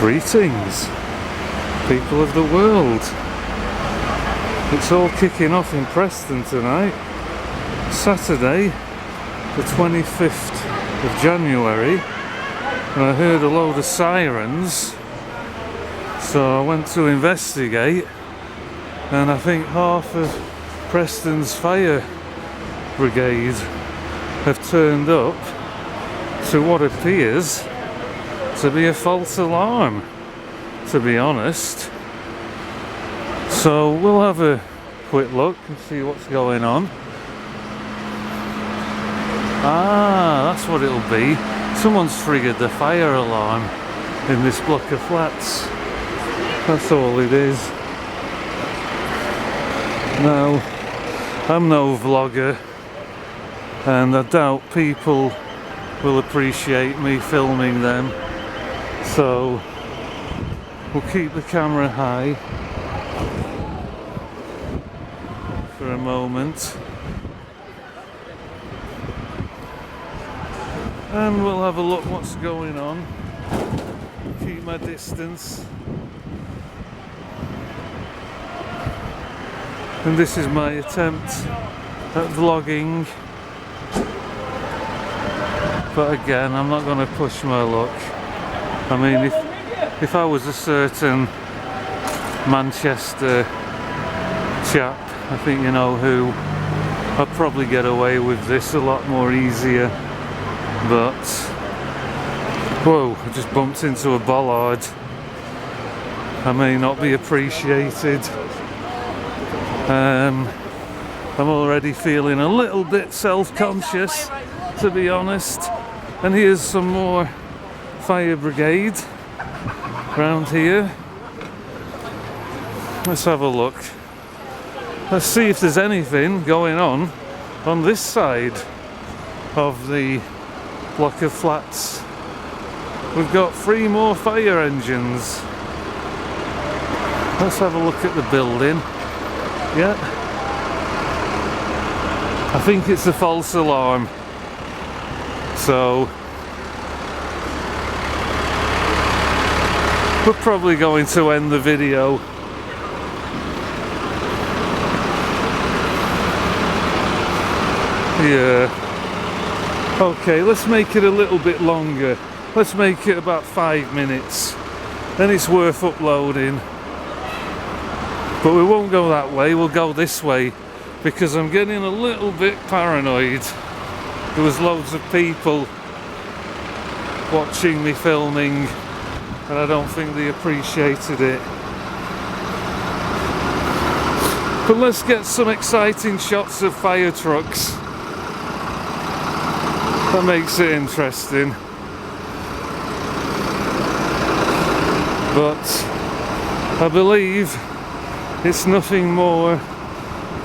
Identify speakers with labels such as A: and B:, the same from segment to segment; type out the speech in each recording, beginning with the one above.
A: Greetings, people of the world. It's all kicking off in Preston tonight. Saturday, the 25th of January, and I heard a load of sirens, so I went to investigate, and I think half of Preston's fire brigade have turned up to what appears to be a false alarm, to be honest. So we'll have a quick look and see what's going on. Ah, that's what it'll be. Someone's triggered the fire alarm in this block of flats. That's all it is. Now, I'm no vlogger, and I doubt people will appreciate me filming them. So we'll keep the camera high for a moment, and we'll have a look what's going on. Keep my distance. And this is my attempt at vlogging, but again, I'm not going to push my luck. I mean, if I was a certain Manchester chap, I think you know who, I'd probably get away with this a lot more easier. But whoa, I just bumped into a bollard. I may not be appreciated. I'm already feeling a little bit self-conscious, to be honest. And here's some more fire brigade around here. Let's have a look. Let's see if there's anything going on this side of the block of flats. We've got 3 more fire engines. Let's have a look at the building. Yeah, I think it's a false alarm. So we're probably going to end the video. Yeah. Okay, let's make it a little bit longer. Let's make it about 5 minutes. Then it's worth uploading. But we won't go that way, we'll go this way, because I'm getting a little bit paranoid. There was loads of people watching me filming, and I don't think they appreciated it. But let's get some exciting shots of fire trucks. That makes it interesting. But I believe it's nothing more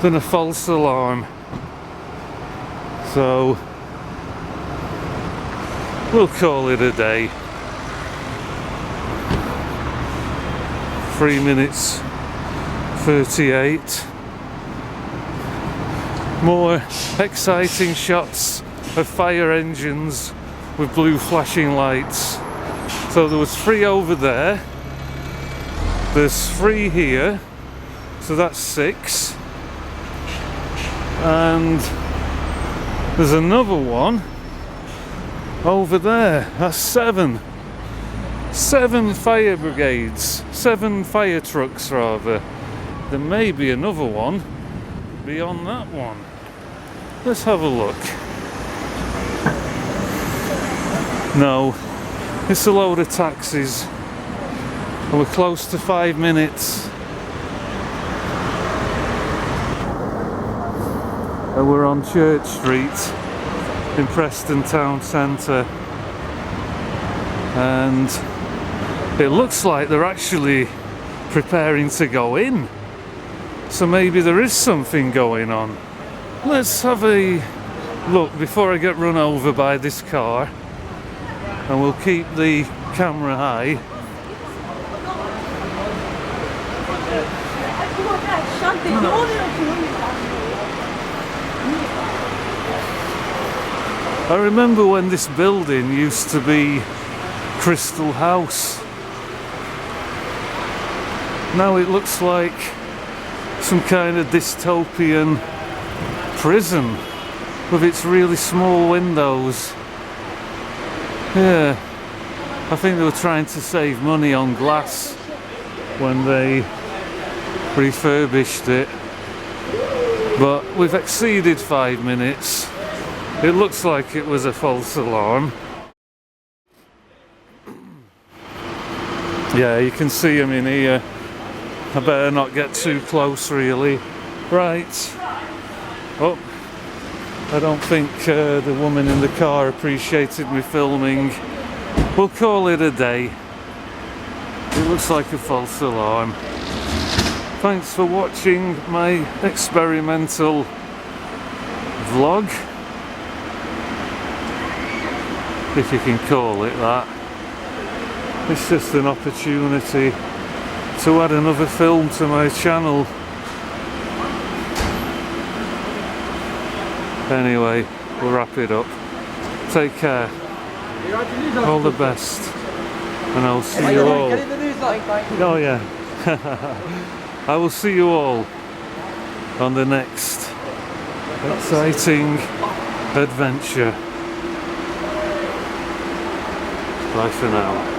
A: than a false alarm. So we'll call it a day. 3 minutes 38. More exciting shots of fire engines with blue flashing lights. So there was 3 over there. There's 3 here. So that's 6. And there's another one over there. That's 7. 7 fire brigades. 7 fire trucks rather. There may be another one beyond that one. Let's have a look. No, it's a load of taxis. And we're close to 5 minutes. And we're on Church Street in Preston town centre. And it looks like they're actually preparing to go in. So maybe there is something going on. Let's have a look before I get run over by this car. And we'll keep the camera high. I remember when this building used to be Crystal House, Now it looks like some kind of dystopian prison with its really small windows. Yeah, I think they were trying to save money on glass when they refurbished it. But we've exceeded 5 minutes. It looks like it was a false alarm. Yeah, you can see them in here. I better not get too close, really. Right. Oh, I don't think the woman in the car appreciated me filming. We'll call it a day. It looks like a false alarm. Thanks for watching my experimental vlog, if you can call it that. It's just an opportunity to add another film to my channel. Anyway, we'll wrap it up. Take care. All the best. And I'll see you all. Oh yeah. I will see you all on the next exciting adventure. Bye for now.